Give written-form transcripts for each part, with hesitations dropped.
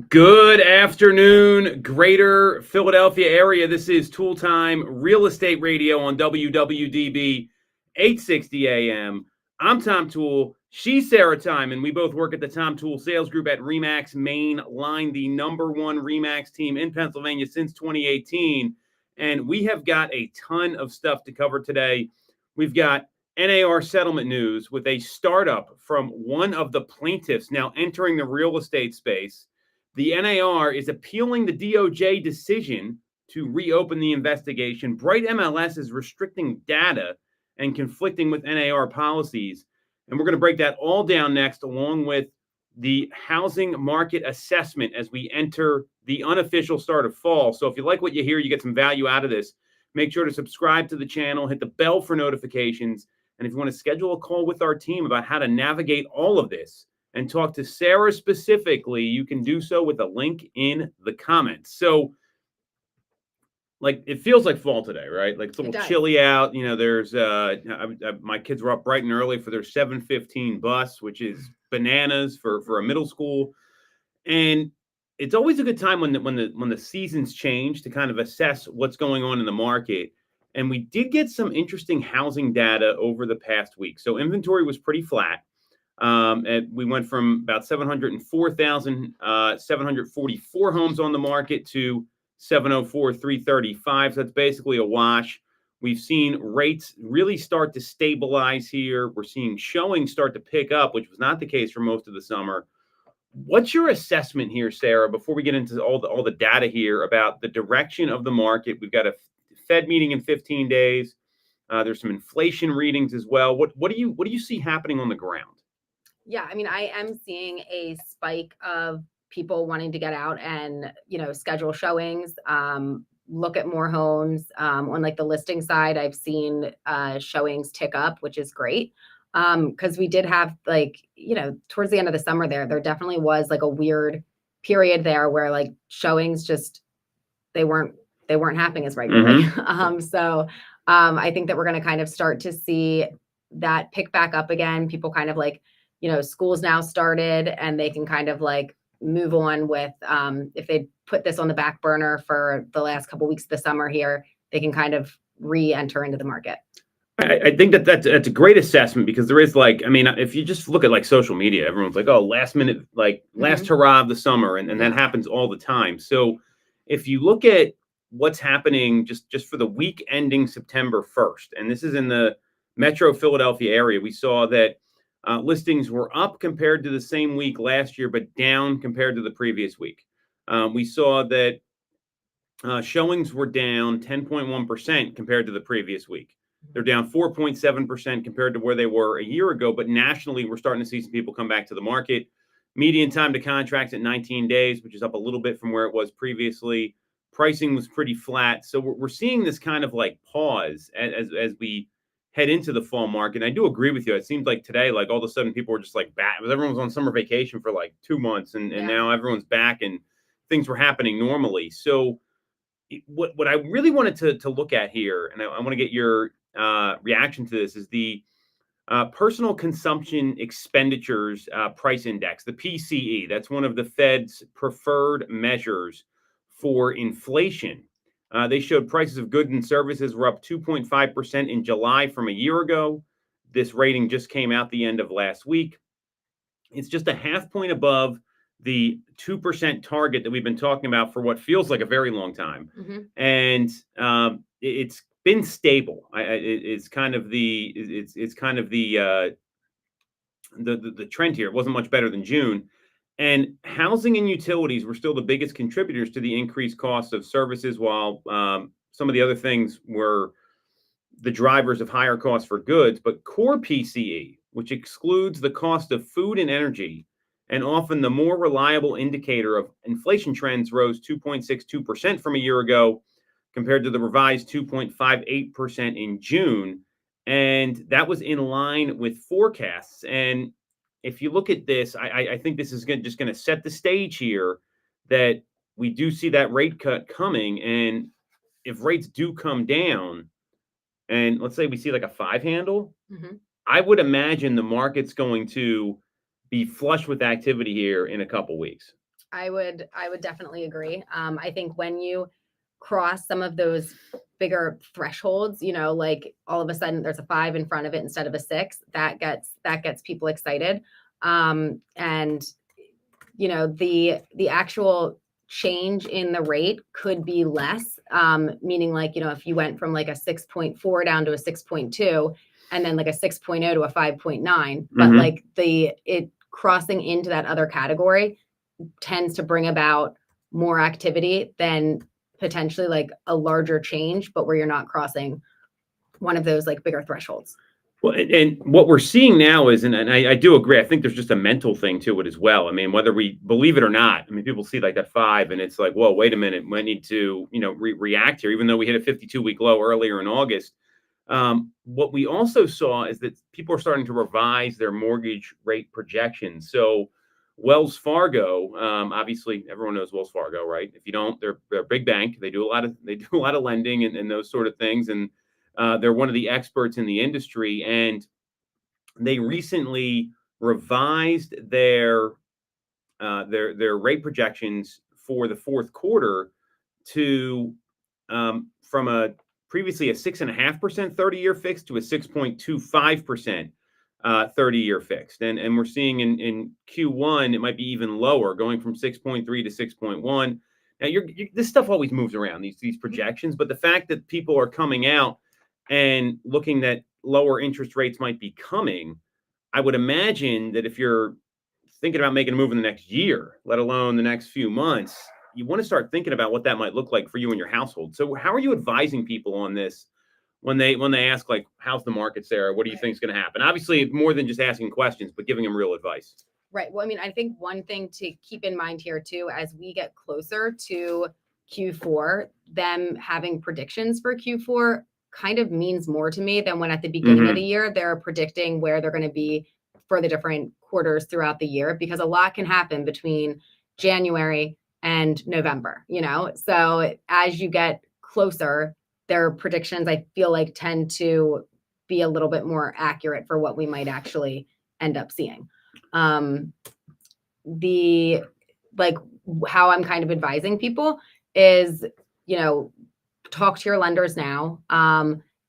Good afternoon, greater Philadelphia area. This is Toole Time Real Estate Radio on WWDB 860 AM. I'm Tom Toole. She's Sarah Time, and we both work at the Tom Toole Sales Group at RE/MAX Main Line, the #1 RE/MAX team in Pennsylvania since 2018. And we have got a ton of stuff to cover today. We've got NAR settlement news with a startup from one of the plaintiffs now entering the real estate space. The NAR is appealing the DOJ decision to reopen the investigation. Bright MLS is restricting data and conflicting with NAR policies. And we're going to break that all down next, along with the housing market assessment as we enter the unofficial start of fall. So if you like what you hear, you get some value out of this, make sure to subscribe to the channel, hit the bell for notifications. And if you want to schedule a call with our team about how to navigate all of this, and talk to Sarah specifically, you can do so with a link in the comments. So, it feels like fall today, right? Like, it's a little chilly out. You know, there's my kids were up bright and early for their 7:15 bus, which is bananas for a middle school. And it's always a good time when the seasons change to kind of assess what's going on in the market. And we did get some interesting housing data over the past week. So inventory was pretty flat. And we went from about 704,744 homes on the market to 704,335. So that's basically a wash. We've seen rates really start to stabilize here. We're seeing showings start to pick up, which was not the case for most of the summer. What's your assessment here, Sarah, before we get into all the data here about the direction of the market? We've got a Fed meeting in 15 days. There's some inflation readings as well. What do you see happening on the ground? Yeah, I mean, I am seeing a spike of people wanting to get out and, schedule showings, look at more homes. On like the listing side, I've seen showings tick up, which is great. Because we did have towards the end of the summer there definitely was like a weird period there where like showings just they weren't happening as regularly. So I think that we're going to kind of start to see that pick back up again. People kind of school's now started and they can kind of like move on with, if they put this on the back burner for the last couple of weeks of the summer here, they can kind of re-enter into the market. I think that's a great assessment, because there is if you just look at social media, everyone's like, oh, last minute, last hurrah of the summer. And that happens all the time. So if you look at what's happening just for the week ending September 1st, and this is in the Metro Philadelphia area, we saw that listings were up compared to the same week last year, but down compared to the previous week. We saw that showings were down 10.1% compared to the previous week. They're down 4.7% compared to where they were a year ago. But nationally, we're starting to see some people come back to the market. Median time to contracts at 19 days, which is up a little bit from where it was previously. Pricing was pretty flat. So we're seeing this kind of pause as we head into the fall market. And I do agree with you. It seems like today, all of a sudden people were just back. Everyone was on summer vacation for 2 months, and now everyone's back and things were happening normally. So what I really wanted to look at here, and I want to get your reaction to this, is the personal consumption expenditures price index, the PCE. That's one of the Fed's preferred measures for inflation. They showed prices of goods and services were up 2.5% in July from a year ago. This rating just came out the end of last week. It's just a half point above the 2% target that we've been talking about for what feels like a very long time. And it's been stable. It's kind of the trend here. It wasn't much better than June. And housing and utilities were still the biggest contributors to the increased cost of services, while some of the other things were the drivers of higher costs for goods. But core PCE, which excludes the cost of food and energy, and often the more reliable indicator of inflation trends, rose 2.62% from a year ago, compared to the revised 2.58% in June. And that was in line with forecasts. And if you look at this, I think this is just going to set the stage here that we do see that rate cut coming. And if rates do come down, and let's say we see a 5 handle, I would imagine the market's going to be flush with activity here in a couple weeks. I would definitely agree. I think when you cross some of those bigger thresholds, like all of a sudden there's a 5 in front of it instead of a 6, that gets people excited. And the actual change in the rate could be less, meaning like, if you went from like a 6.4 down to a 6.2 and then like a 6.0 to a 5.9, but like it crossing into that other category tends to bring about more activity than potentially like a larger change, but where you're not crossing one of those like bigger thresholds. Well, and what we're seeing now is, and I do agree, I think there's just a mental thing to it as well. I mean, whether we believe it or not, I mean, people see like that 5 and it's like, whoa, wait a minute, might need to, react here, even though we hit a 52-week low earlier in August. What we also saw is that people are starting to revise their mortgage rate projections. So Wells Fargo, obviously everyone knows Wells Fargo, right? If you don't, they're a big bank. They do a lot of lending and those sort of things. And they're one of the experts in the industry, and they recently revised their rate projections for the fourth quarter to from a previously a 6.5% 30-year fixed to a 6.25% 30-year fixed, and we're seeing in Q1 it might be even lower, going from 6.3 to 6.1. Now, this stuff always moves around, these projections, but the fact that people are coming out and looking that lower interest rates might be coming, I would imagine that if you're thinking about making a move in the next year, let alone the next few months, you want to start thinking about what that might look like for you and your household. So how are you advising people on this when they ask, like, how's the market, Sarah? What do you think is going to happen? Obviously, more than just asking questions, but giving them real advice. Right. Well, I mean, I think one thing to keep in mind here too, as we get closer to Q4, them having predictions for Q4 kind of means more to me than when at the beginning of the year they're predicting where they're going to be for the different quarters throughout the year, because a lot can happen between January and November, So as you get closer, their predictions, I feel like, tend to be a little bit more accurate for what we might actually end up seeing. The like how I'm kind of advising people is, talk to your lenders now.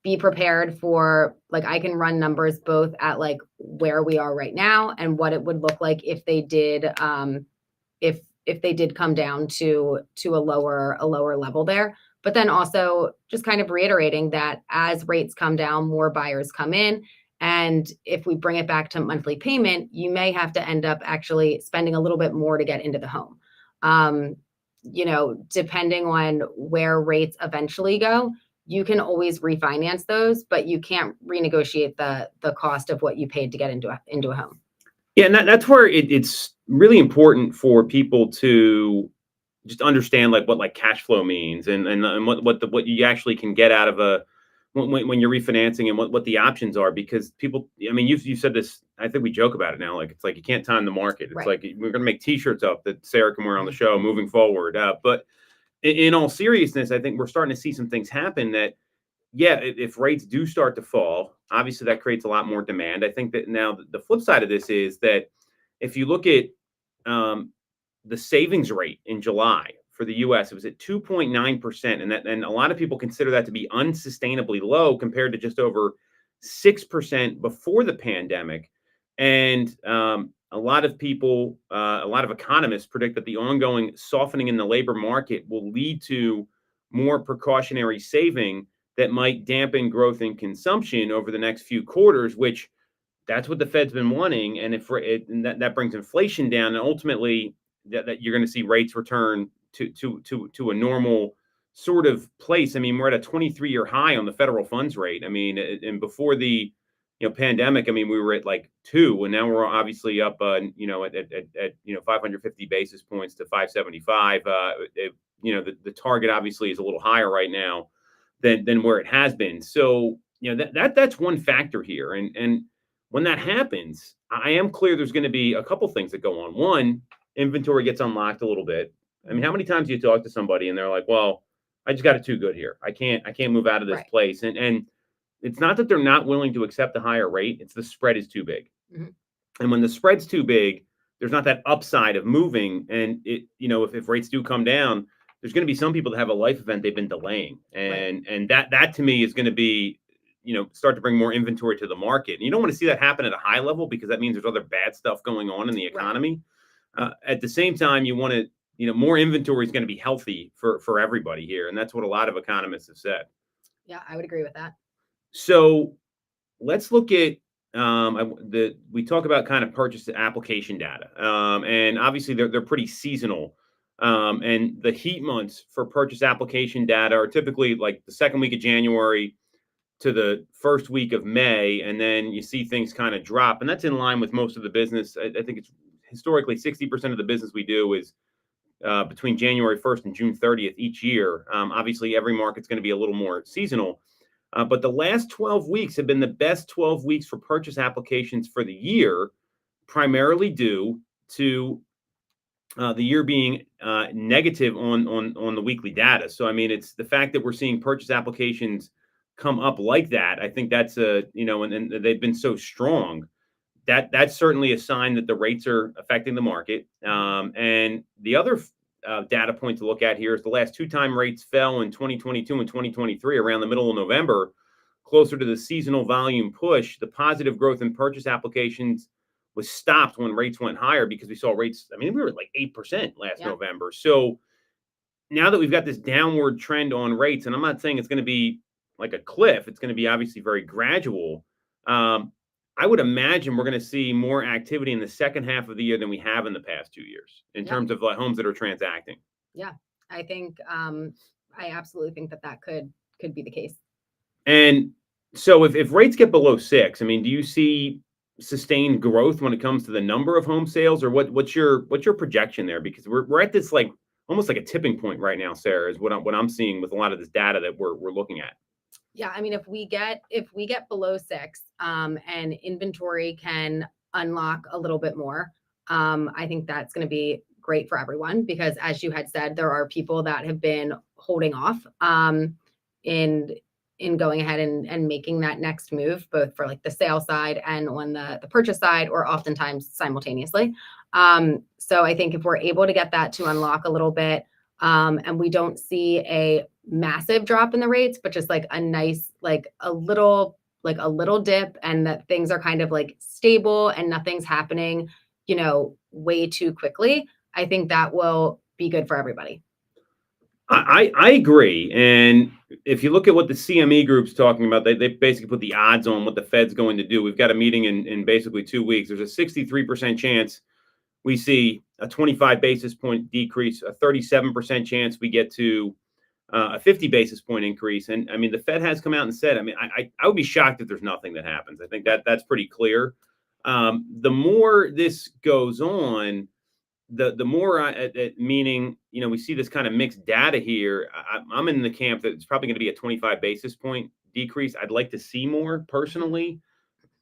Be prepared for, like, I can run numbers both at like where we are right now and what it would look like if they did if they did come down to a lower level there. But then also just kind of reiterating that as rates come down, more buyers come in. And if we bring it back to monthly payment, you may have to end up actually spending a little bit more to get into the home. Depending on where rates eventually go, you can always refinance those, but you can't renegotiate the cost of what you paid to get into a home. Yeah, and that's where it's really important for people to just understand, like, what like cash flow means and what you actually can get out of when you're refinancing, and what the options are, because people, I mean, you said this, I think we joke about it now, like, it's like you can't time the market. It's right. Like, we're going to make t-shirts up that Sarah can wear on the show moving forward. But in all seriousness, I think we're starting to see some things happen that, yeah, if rates do start to fall, obviously that creates a lot more demand. I think that now the flip side of this is that if you look at the savings rate in July for the U.S., it was at 2.9%, and a lot of people consider that to be unsustainably low compared to just over 6% before the pandemic. And a lot of people, a lot of economists predict that the ongoing softening in the labor market will lead to more precautionary saving that might dampen growth in consumption over the next few quarters, which that's what the Fed's been wanting. And that brings inflation down, and ultimately that you're going to see rates return to a normal sort of place. I mean, we're at a 23-year high on the federal funds rate. I mean, and before the pandemic, I mean, we were at like 2, and now we're obviously up at 550 basis points to 575. The target obviously is a little higher right now than where it has been. So that's one factor here, and when that happens, I am clear there's going to be a couple things that go on. One, inventory gets unlocked a little bit. I mean, how many times do you talk to somebody and they're like, well, I just got it too good here. I can't move out of this place. And it's not that they're not willing to accept a higher rate. It's the spread is too big. And when the spread's too big, there's not that upside of moving. And if rates do come down, there's going to be some people that have a life event they've been delaying, and that to me is going to be, start to bring more inventory to the market. And you don't want to see that happen at a high level, because that means there's other bad stuff going on in the economy. At the same time, you want to, more inventory is going to be healthy for everybody here, and that's what a lot of economists have said. Yeah, I would agree with that. So let's look at we talk about kind of purchase application data, and obviously they're pretty seasonal. And the heat months for purchase application data are typically like the second week of January to the first week of May, and then you see things kind of drop, and that's in line with most of the business. I think it's historically 60% of the business we do is between January 1st and June 30th each year. Obviously, every market's going to be a little more seasonal. But the last 12 weeks have been the best 12 weeks for purchase applications for the year, primarily due to the year being negative on the weekly data. So, I mean, it's the fact that we're seeing purchase applications come up like that. I think that's and they've been so strong. That's certainly a sign that the rates are affecting the market. And the other data point to look at here is the last two time rates fell in 2022 and 2023 around the middle of November, closer to the seasonal volume push. The positive growth in purchase applications was stopped when rates went higher, because we saw rates, I mean, we were at like 8% last November. So now that we've got this downward trend on rates, and I'm not saying it's going to be like a cliff, it's going to be obviously very gradual. I would imagine we're going to see more activity in the second half of the year than we have in the past 2 years in terms of like homes that are transacting. Yeah, I think I absolutely think that could be the case. And so if rates get below 6, I mean, do you see sustained growth when it comes to the number of home sales, or what's your projection there? Because we're at this like almost like a tipping point right now, Sarah, is what I'm seeing with a lot of this data that we're looking at. Yeah, I mean, if we get below 6, and inventory can unlock a little bit more, I think that's going to be great for everyone, because as you had said, there are people that have been holding off in going ahead and making that next move, both for like the sale side and on the purchase side, or oftentimes simultaneously. So I think if we're able to get that to unlock a little bit, and we don't see a massive drop in the rates, but just like a nice, like a little dip, and that things are kind of like stable and nothing's happening, way too quickly, I think that will be good for everybody. I agree. And if you look at what the CME group's talking about, they basically put the odds on what the Fed's going to do. We've got a meeting in basically 2 weeks. There's a 63% chance we see a 25 basis point decrease, a 37% chance we get to a 50 basis point increase. And I mean, the Fed has come out and said, I mean, I would be shocked if there's nothing that happens. I think that's pretty clear. The more this goes on, the more meaning, we see this kind of mixed data here. I'm in the camp that it's probably going to be a 25 basis point decrease. I'd like to see more personally.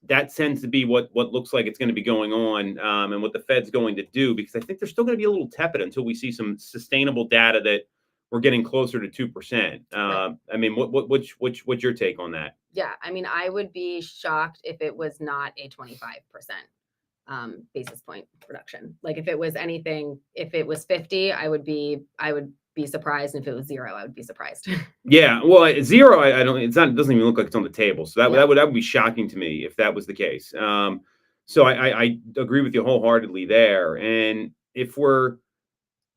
That tends to be what looks like it's going to be going on, and what the Fed's going to do, because I think they're still going to be a little tepid until we see some sustainable data that we're getting closer to 2%. I mean, what's your take on that? Yeah, I mean, I would be shocked if it was not a 25% basis point reduction. Like if it was anything, if it was 50, I would be surprised. And if it was 0, I would be surprised. Yeah, well, 0, I don't. It's not. It doesn't even look like it's on the table. So that would be shocking to me if that was the case. So I agree with you wholeheartedly there. And if we're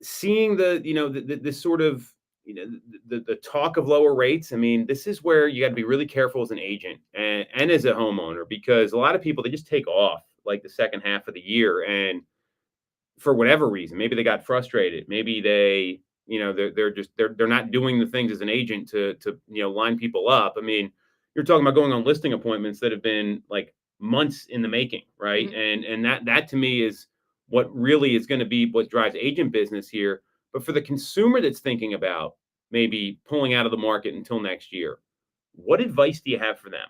seeing this sort of the talk of lower rates, I mean, this is where you got to be really careful as an agent and as a homeowner, because a lot of people, they just take off like the second half of the year, and for whatever reason, maybe they got frustrated, maybe they they're not doing the things as an agent to line people up. I mean, you're talking about going on listing appointments that have been like months in the making, right? Mm-hmm. And that to me is what really is going to be what drives agent business here. But for the consumer that's thinking about maybe pulling out of the market until next year, what advice do you have for them?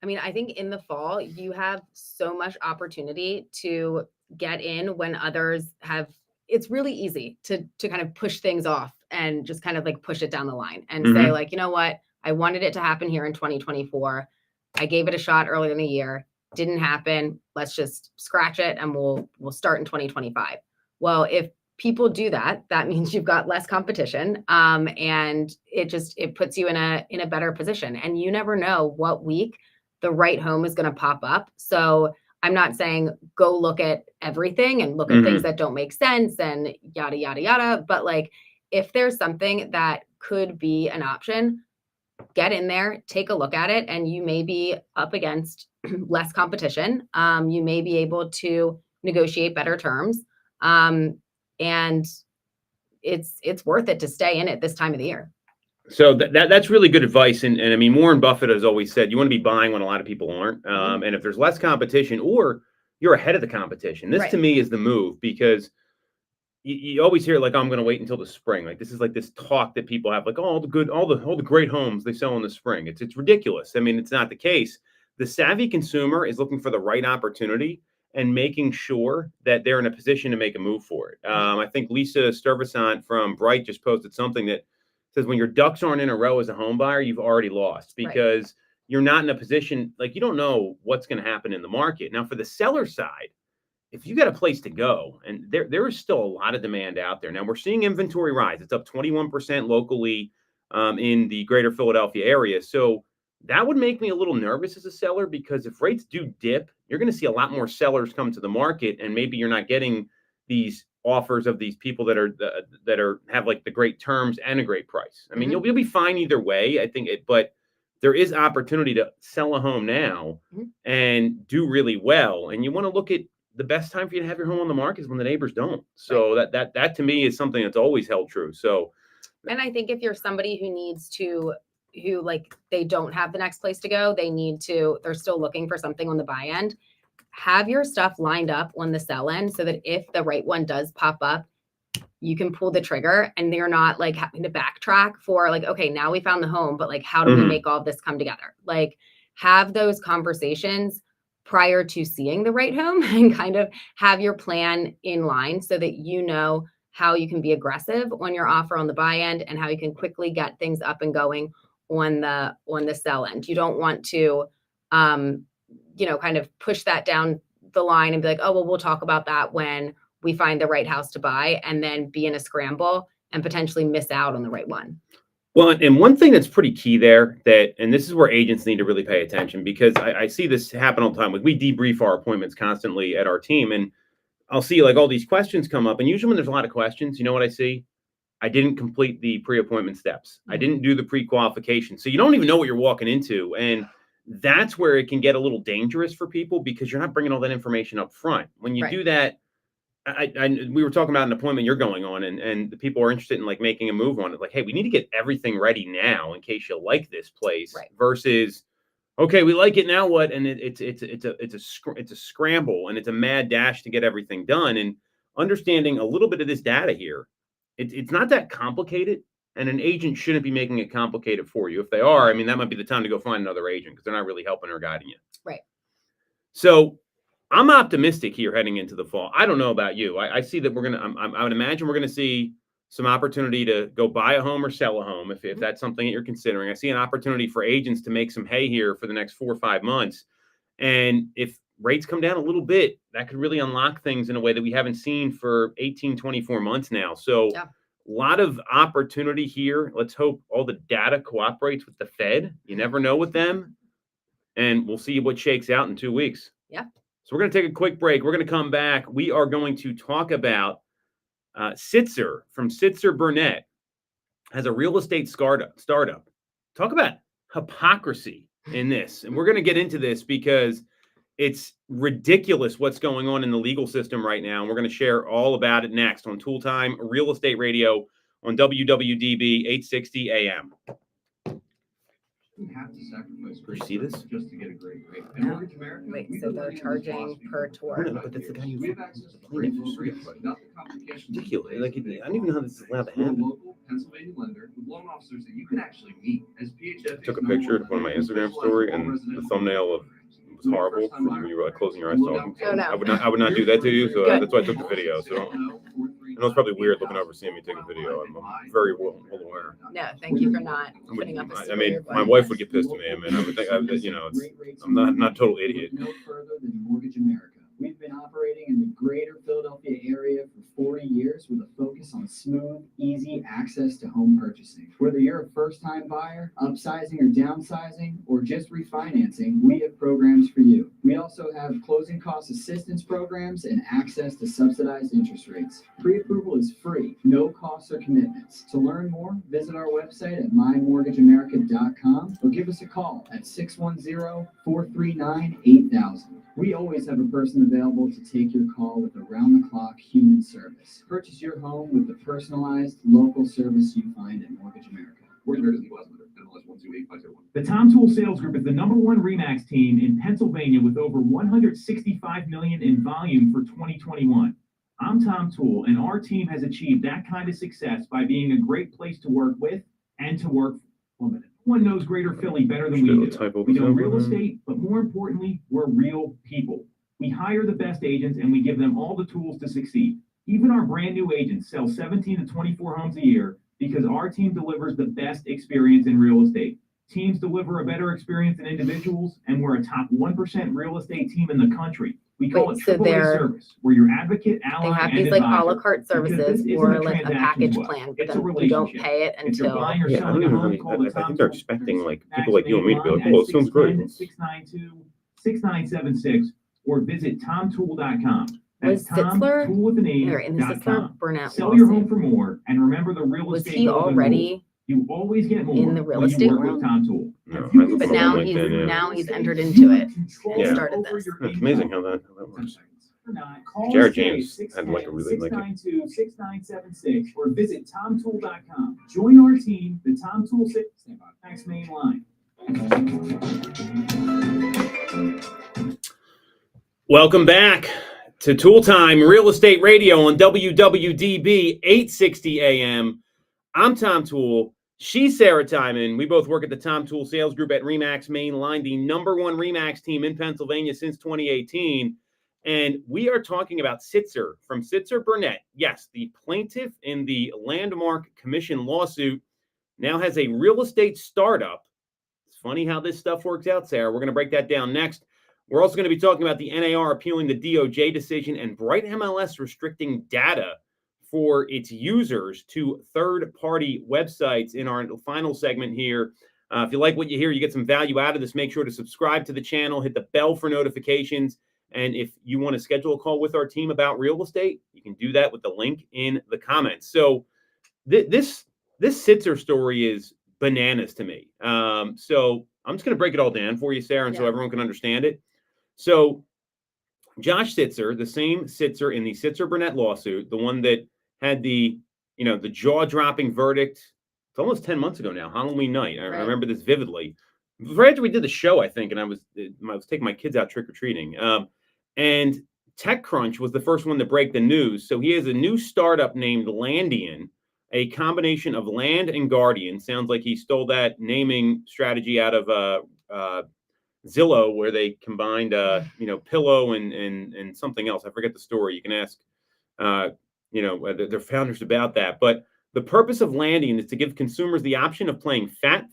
I mean, I think in the fall, you have so much opportunity to get in when others have. It's really easy to kind of push things off and just kind of like push it down the line and say like, you know what, I wanted it to happen here in 2024. I gave it a shot earlier in the year. didn't happen. Let's just scratch it and we'll start in 2025. Well, if people do that, that means you've got less competition, and it puts you in a better position. And you never know what week the right home is going to pop up. So I'm not saying go look at everything and look at things that don't make sense and yada yada yada, but like if there's something that could be an option, get in there, take a look at it, and you may be up against less competition. You may be able to negotiate better terms. And it's worth it to stay in it this time of the year. So that's really good advice. And I mean, Warren Buffett has always said, you want to be buying when a lot of people aren't. And if there's less competition or you're ahead of the competition, this to me is the move, because you always hear like, I'm going to wait until the spring. Like this is like this talk that people have, like, oh, all the great homes they sell in the spring. It's ridiculous. I mean, it's not the case. The savvy consumer is looking for the right opportunity and making sure that they're in a position to make a move for it. I think Lisa Stuyvesant from Bright just posted something that says when your ducks aren't in a row as a home buyer, you've already lost, because you're not in a position, like you don't know what's going to happen in the market. Now, for the seller side, if you got a place to go, and there is still a lot of demand out there. Now we're seeing inventory rise. It's up 21% locally in the greater Philadelphia area. So that would make me a little nervous as a seller, because if rates do dip, you're going to see a lot more sellers come to the market, and maybe you're not getting these offers of these people that have like the great terms and a great price. I mean, you'll be fine either way, I think but there is opportunity to sell a home now and do really well. And you want to look at the best time for you to have your home on the market is when the neighbors don't. So that to me is something that's always held true. So, and I think if you're somebody who like they don't have the next place to go, they're still looking for something on the buy end, have your stuff lined up on the sell end so that if the right one does pop up, you can pull the trigger and they're not like having to backtrack for like, okay, now we found the home, but like, how do we make all this come together? Like have those conversations prior to seeing the right home and kind of have your plan in line so that you know how you can be aggressive on your offer on the buy end and how you can quickly get things up and going on the sell end. You don't want to, kind of push that down the line and be like, oh, well, we'll talk about that when we find the right house to buy, and then be in a scramble and potentially miss out on the right one. Well, and one thing that's pretty key there and this is where agents need to really pay attention, because I see this happen all the time. Like we debrief our appointments constantly at our team, and I'll see like all these questions come up. And usually when there's a lot of questions, you know what I see? I didn't complete the pre-appointment steps. I didn't do the pre-qualification. So you don't even know what you're walking into. And that's where it can get a little dangerous for people, because you're not bringing all that information up front. When you do that, we were talking about an appointment you're going on, and the people are interested in like making a move on it. Like, hey, we need to get everything ready now in case you like this place, versus, okay, we like it, now what? And it's a scramble, and it's a mad dash to get everything done. And understanding a little bit of this data here, it's not that complicated, and an agent shouldn't be making it complicated for you. If they are, I mean, that might be the time to go find another agent, because they're not really helping or guiding you. Right. So I'm optimistic here heading into the fall. I don't know about you. I see that I would imagine we're going to see some opportunity to go buy a home or sell a home if that's something that you're considering. I see an opportunity for agents to make some hay here for the next 4 or 5 months. And if rates come down a little bit, that could really unlock things in a way that we haven't seen for 18, 24 months now. So a lot of opportunity here. Let's hope all the data cooperates with the Fed. You never know with them. And we'll see what shakes out in 2 weeks. Yeah. So we're going to take a quick break. We're going to come back. We are going to talk about Sitzer from Sitzer Burnett has a real estate startup. Talk about hypocrisy in this. And we're going to get into this because it's ridiculous what's going on in the legal system right now. And we're going to share all about it next on Toole Time Real Estate Radio on WWDB 860 AM. You have to sacrifice. You see this? Just to get a great rate. In Mortgage America, wait, so they're charging per tour? No, but that's the guy who's ridiculous. Ridiculous. Like, I don't even know how this is allowed to happen. Local Pennsylvania lender with loan officers that you can actually meet as PHF. I took a picture to put on my Instagram story, and the thumbnail was horrible when you were like closing your eyes talking. Oh, no. I would not do that to you, so that's why I took the video. So every know it's probably weird looking in-house over seeing me take a local video. private I'm buy very for well aware. No, thank you for not putting up a I square. mean, my button. wife would get pissed at me. I mean, I would think, I'm not a total idiot. No further than Mortgage America. We've been operating in the greater Philadelphia area for 40 years with a focus on smooth, easy access to home purchasing. Whether you're a first-time buyer, upsizing or downsizing, or just refinancing, we have programs for you. We also have closing cost assistance programs and access to subsidized interest rates. Pre-approval is free, no costs or commitments. To learn more, visit our website at mymortgageamerica.com or give us a call at 610-439-8000. We always have a person available to take your call with around-the-clock human service. Purchase your home with the personalized, local service you find at Mortgage America. Mortgage America is equal lender, NMLS 128501. The Tom Toole Sales Group is the #1 RE/MAX team in Pennsylvania with over $165 million in volume for 2021. I'm Tom Toole, and our team has achieved that kind of success by being a great place to work with and to work for. No one knows Greater Philly better than we do. We know real estate, but more importantly, we're real people. We hire the best agents and we give them all the tools to succeed. Even our brand new agents sell 17 to 24 homes a year because our team delivers the best experience in real estate. Teams deliver a better experience than individuals, and we're a top 1% real estate team in the country. We call Wait, it so AAA service. We're your advocate, ally, They have and these like a advisor. la carte Because services this isn't or a like a transaction package to us. plan, but It's a then you don't relationship. pay it If you're until buying or Yeah, I selling don't a even home, know. call the I Tom think they're Toole expecting like Max people like you and me to be like, main "Oh, line it sounds great." at 610-692-6976 or visit tomtoole.com. Was That's Tom Sitzler Toole with an E, there in the dot Sitzler com. Burnett Sell your home lawsuit? for more, and remember the real Was estate he golden rule. already You always get more in the real when you estate work world? with Tom Toole. No, If you I can look But for sell him now on he's LinkedIn, yeah. now he's entered you into have it control and Yeah. started over this. your It's income. amazing how that works. Call Jared us today, James had like a really like it. 610-6976 or visit tomtoole.com. Join our team, the Tom Toole Max main line. Welcome back to Toole Time Real Estate Radio on WWDB 860 AM. I'm Tom Toole. She's Sarah Timon. We both work at the Tom Toole Sales Group at RE/MAX Main Line, the #1 RE/MAX team in Pennsylvania since 2018. And we are talking about Sitzer from Sitzer Burnett. Yes, the plaintiff in the Landmark Commission lawsuit now has a real estate startup. It's funny how this stuff works out, Sarah. We're going to break that down next. We're also going to be talking about the NAR appealing the DOJ decision and Bright MLS restricting data for its users to third-party websites in our final segment here. If you like what you hear, you get some value out of this, make sure to subscribe to the channel, hit the bell for notifications. And if you want to schedule a call with our team about real estate, you can do that with the link in the comments. So this Sitzer story is bananas to me. So I'm just going to break it all down for you, Sarah, and so everyone can understand it. So Josh Sitzer, the same Sitzer in the Sitzer Burnett lawsuit, the one that had the jaw-dropping verdict. It's almost 10 months ago now, Halloween night. I remember this vividly. Right after we did the show, I think, and I was taking my kids out trick-or-treating. And TechCrunch was the first one to break the news. So he has a new startup named Landian, a combination of land and guardian. Sounds like he stole that naming strategy out of Zillow, where they combined pillow and something else. I forget the story. You can ask their founders about that. But the purpose of Landian is to give consumers the option of flat.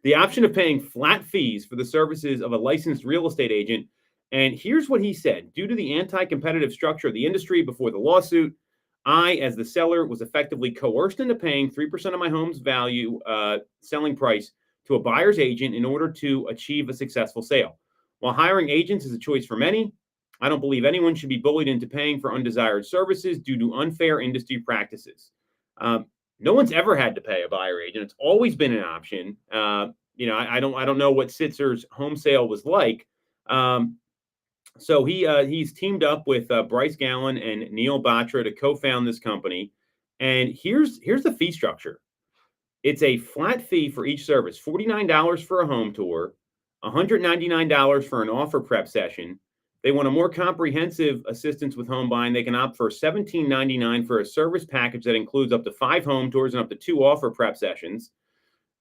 The option of paying flat fees for the services of a licensed real estate agent. And here's what he said. Due to the anti-competitive structure of the industry before the lawsuit, I, as the seller, was effectively coerced into paying 3% of my home's value selling price to a buyer's agent in order to achieve a successful sale. While hiring agents is a choice for many, I don't believe anyone should be bullied into paying for undesired services due to unfair industry practices. No one's ever had to pay a buyer agent. It's always been an option. I don't know what Sitzer's home sale was like. So he's teamed up with Bryce Gallen and Neil Batra to co-found this company. And here's the fee structure. It's a flat fee for each service, $49 for a home tour, $199 for an offer prep session. They want a more comprehensive assistance with home buying. They can opt for $17.99 for a service package that includes up to 5 home tours and up to 2 offer prep sessions.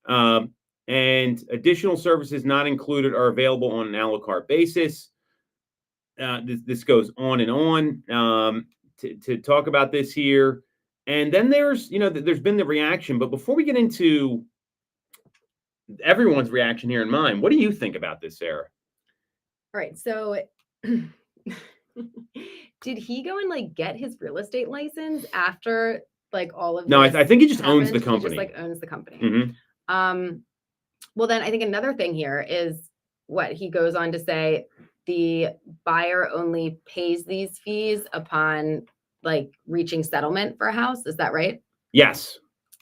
And additional services not included are available on an a la carte basis. this goes on and on to talk about this here. And then there's been the reaction. But before we get into everyone's reaction here in mind, what do you think about this, Sarah? All right. So did he go and like get his real estate license after like all of No, this I think he just owns happened? the company. He just like owns the company. Mm-hmm. Well, then I think another thing here is what he goes on to say, the buyer only pays these fees upon like reaching settlement for a house. Is that right? Yes.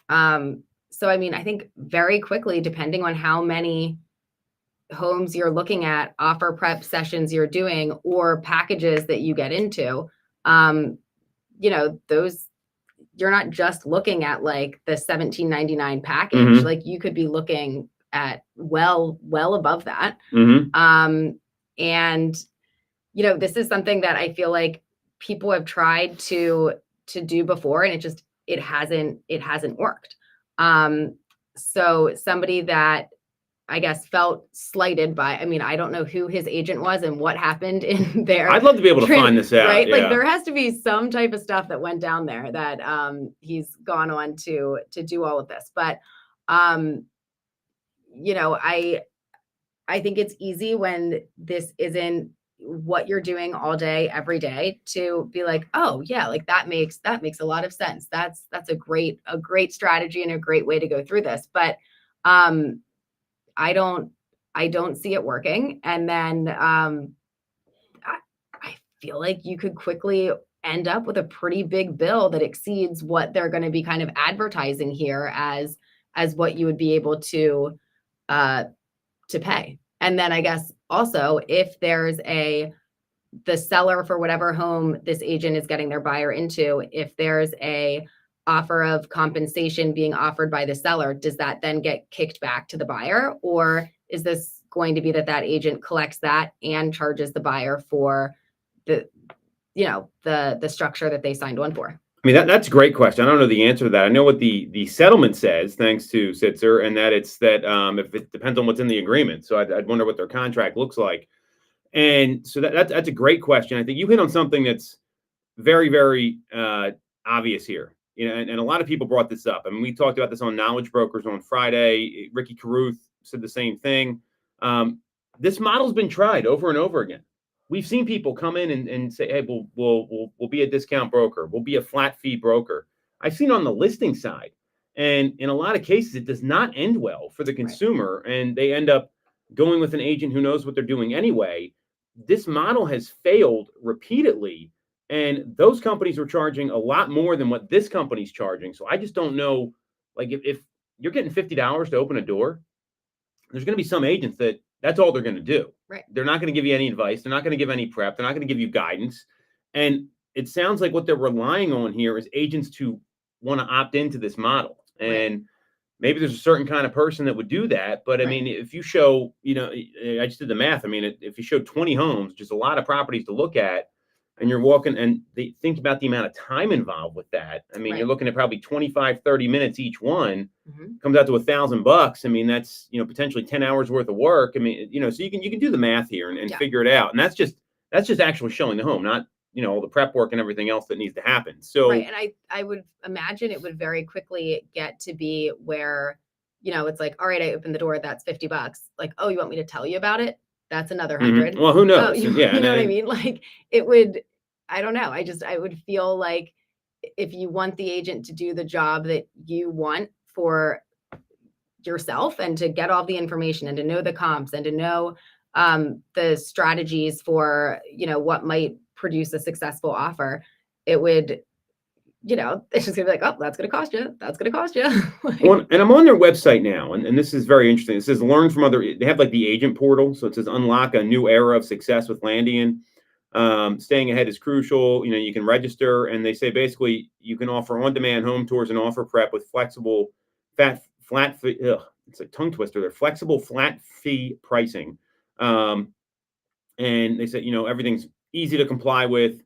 So, I mean, I think very quickly, depending on how many homes you're looking at, offer prep sessions you're doing, or packages that you get into, those, you're not just looking at like the $17.99 package. Mm-hmm. Like you could be looking at well above that. Mm-hmm. And this is something that I feel like people have tried to do before, and it hasn't worked. So somebody that I guess felt slighted by, I mean, I don't know who his agent was and what happened in there. I'd love to be able to find this out. Right? Yeah. Like there has to be some type of stuff that went down there that he's gone on to do all of this. But I think it's easy when this isn't what you're doing all day, every day, to be like, oh yeah, like that makes a lot of sense. That's a great strategy and a great way to go through this. But I don't see it working. And then I feel like you could quickly end up with a pretty big bill that exceeds what they're going to be kind of advertising here as what you would be able to pay. And then I guess also if there's the seller for whatever home this agent is getting their buyer into, if there's a offer of compensation being offered by the seller, does that then get kicked back to the buyer? Or is this going to be that agent collects that and charges the buyer for the structure that they signed on for? I mean, that's a great question. I don't know the answer to that. I know what the settlement says, thanks to Sitzer, and that it's that if it depends on what's in the agreement. So I'd wonder what their contract looks like. And so that's a great question. I think you hit on something that's very, very obvious here. And a lot of people brought this up. I mean, we talked about this on Knowledge Brokers on Friday. Ricky Caruth said the same thing. This model's been tried over and over again. We've seen people come in and say, hey, we'll be a discount broker. We'll be a flat fee broker. I've seen on the listing side. And in a lot of cases, it does not end well for the consumer. Right. And they end up going with an agent who knows what they're doing anyway. This model has failed repeatedly. And those companies are charging a lot more than what this company's charging. So I just don't know, like if you're getting $50 to open a door, there's going to be some agents that's all they're going to do. Right. They're not going to give you any advice. They're not going to give any prep. They're not going to give you guidance. And it sounds like what they're relying on here is agents to want to opt into this model. And maybe there's a certain kind of person that would do that. But I mean, if you show, I just did the math. I mean, if you show 20 homes, just a lot of properties to look at, and you're walking and they think about the amount of time involved with that. I mean, you're looking at probably 25, 30 minutes each one. Comes out to $1,000. I mean, that's, potentially 10 hours worth of work. I mean, so you can do the math here and figure it out. And that's just actually showing the home, not, all the prep work and everything else that needs to happen. So, and I would imagine it would very quickly get to be where, it's like, all right, I opened the door. That's $50. Like, oh, you want me to tell you about it? That's another 100. Well, who knows? You know what I mean? Like it would, I don't know. I would feel like if you want the agent to do the job that you want for yourself and to get all the information and to know the comps and to know the strategies for, what might produce a successful offer, it would, it's just gonna be like, oh, that's gonna cost you. That's gonna cost you. Well, and I'm on their website now, and this is very interesting. It says learn from other. They have like the agent portal, so it says unlock a new era of success with Landian. Staying ahead is crucial. You can register, and they say basically you can offer on-demand home tours and offer prep with flexible flat fee. It's a tongue twister. They're flexible flat fee pricing, and they said everything's easy to comply with.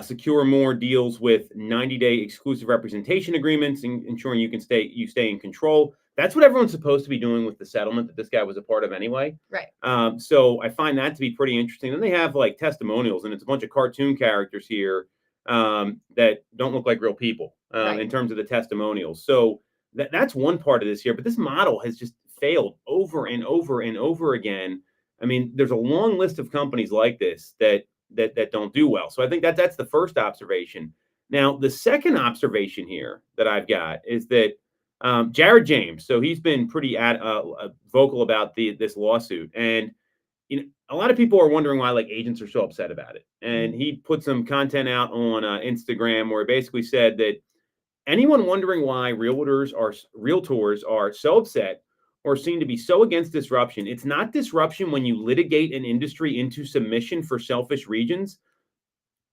Secure more deals with 90-day exclusive representation agreements, ensuring you stay in control. That's what everyone's supposed to be doing with the settlement that this guy was a part of anyway. Right. So I find that to be pretty interesting. Then they have like testimonials, and it's a bunch of cartoon characters here that don't look like real people Right. in terms of the testimonials. So that's one part of this here. But this model has just failed over and over and over again. I mean, there's a long list of companies like this that don't do well. So I think that's the first observation. Now, the second observation here that I've got is that Jared James. So he's been pretty vocal about this lawsuit, and a lot of people are wondering why like agents are so upset about it. And he put some content out on Instagram where he basically said that anyone wondering why realtors are so upset or seem to be so against disruption, it's not disruption when you litigate an industry into submission for selfish reasons.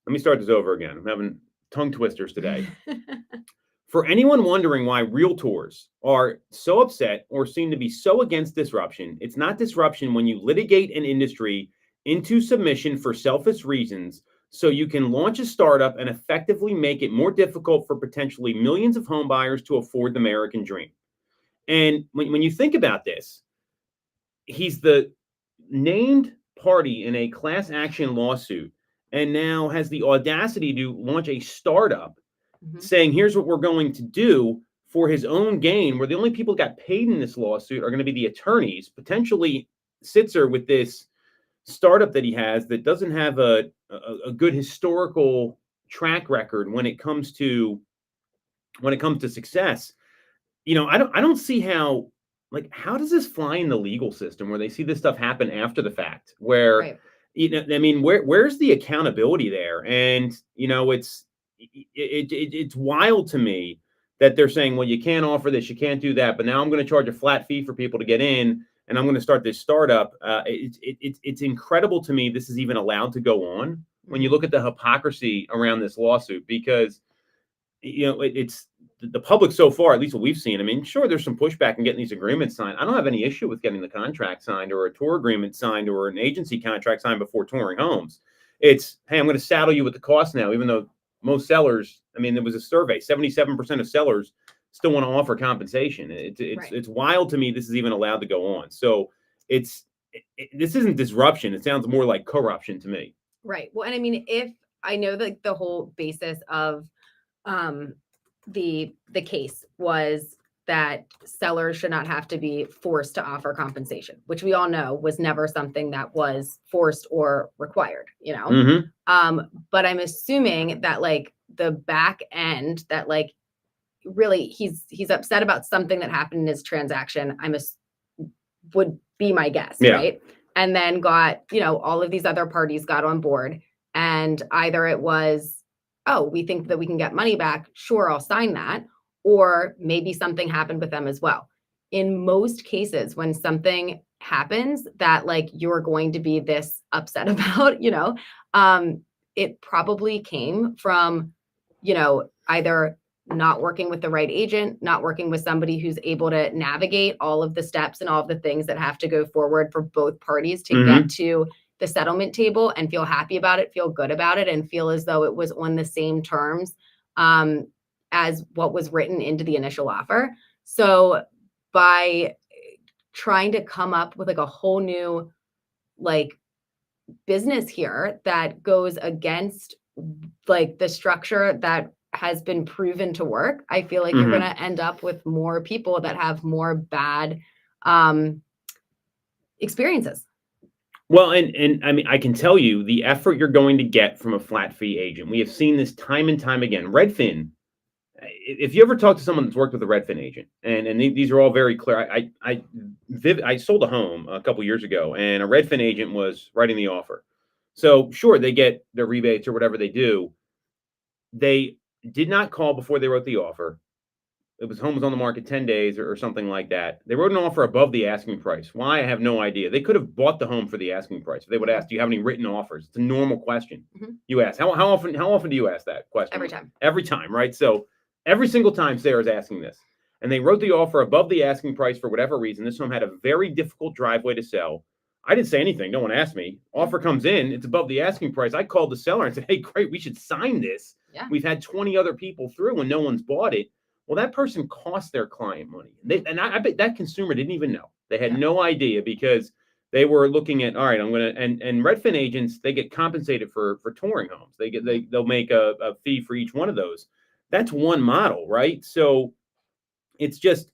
Let me start this over again. I'm having tongue twisters today. For anyone wondering why realtors are so upset or seem to be so against disruption, it's not disruption when you litigate an industry into submission for selfish reasons so you can launch a startup and effectively make it more difficult for potentially millions of home buyers to afford the American dream. And when you think about this, he's the named party in a class action lawsuit and now has the audacity to launch a startup saying, here's what we're going to do for his own gain, where the only people that got paid in this lawsuit are going to be the attorneys. Potentially Sitzer with this startup that he has that doesn't have a good historical track record when it comes to success. I don't see how does this fly in the legal system where they see this stuff happen after the fact, where Right. I mean, where's the accountability there? And it's wild to me that they're saying, well, you can't offer this, you can't do that, but now I'm going to charge a flat fee for people to get in, and I'm going to start this startup. It's incredible to me this is even allowed to go on when you look at the hypocrisy around this lawsuit, because it's the public so far, at least what we've seen. I mean, sure, there's some pushback in getting these agreements signed. I don't have any issue with getting the contract signed or a tour agreement signed or an agency contract signed before touring homes. It's, hey, I'm going to saddle you with the cost now, even though most sellers, I mean, there was a survey, 77% of sellers still want to offer compensation. It's wild to me this is even allowed to go on. So this isn't disruption. It sounds more like corruption to me. Right. Well, and I mean, if I know that the whole basis of the case was that sellers should not have to be forced to offer compensation, which we all know was never something that was forced or required, but I'm assuming that like the back end that like really he's upset about something that happened in his transaction, would be my guess, right? And then got, all of these other parties got on board, and either it was, oh, we think that we can get money back, sure, I'll sign that. Or maybe something happened with them as well. In most cases, when something happens that like you're going to be this upset about, it probably came from, either not working with the right agent, not working with somebody who's able to navigate all of the steps and all of the things that have to go forward for both parties to get to the settlement table and feel happy about it, feel good about it, and feel as though it was on the same terms as what was written into the initial offer. So by trying to come up with like a whole new like business here that goes against like the structure that has been proven to work, I feel like you're going to end up with more people that have more bad experiences. Well, and I mean, I can tell you the effort you're going to get from a flat fee agent. We have seen this time and time again. Redfin, if you ever talk to someone that's worked with a Redfin agent, and these are all very clear. I sold a home a couple years ago, and a Redfin agent was writing the offer. So sure, they get their rebates or whatever they do. They did not call before they wrote the offer. Home was on the market 10 days or something like that. They wrote an offer above the asking price. Why? I have no idea. They could have bought the home for the asking price. If they would ask, do you have any written offers? It's a normal question. You ask. How often do you ask that question? Every time. Every time, right? So every single time Sarah's asking this. And they wrote the offer above the asking price for whatever reason. This home had a very difficult driveway to sell. I didn't say anything. No one asked me. Offer comes in. It's above the asking price. I called the seller and said, hey, great, we should sign this. Yeah. We've had 20 other people through and no one's bought it. Well, that person cost their client money. I bet that consumer didn't even know. They had Yeah. no idea because they were looking at, all right, I'm going to, and Redfin agents, they get compensated for touring homes. They'll make a fee for each one of those. That's one model, right? So it's just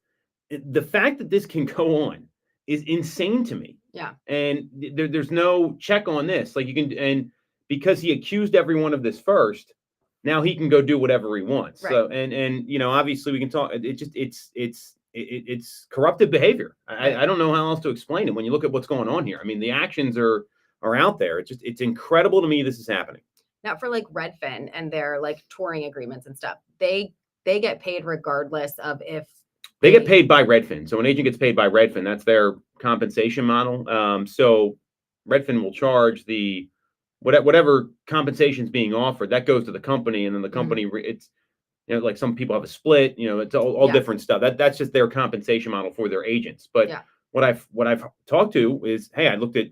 the fact that this can go on is insane to me. Yeah. And there's no check on this. Like you can, and because he accused everyone of this first, now he can go do whatever he wants. Right. So, and obviously we can talk, it's corruptive behavior. Right. I don't know how else to explain it when you look at what's going on here. I mean, the actions are out there. It's incredible to me this is happening. Now for like Redfin and their like touring agreements and stuff, they get paid regardless of if they get paid by Redfin. So an agent gets paid by Redfin. That's their compensation model. So Redfin will charge the whatever compensation is being offered. That goes to the company, and then the company it's like some people have a split. It's all different stuff. That's just their compensation model for their agents. But what I've talked to is, hey, I looked at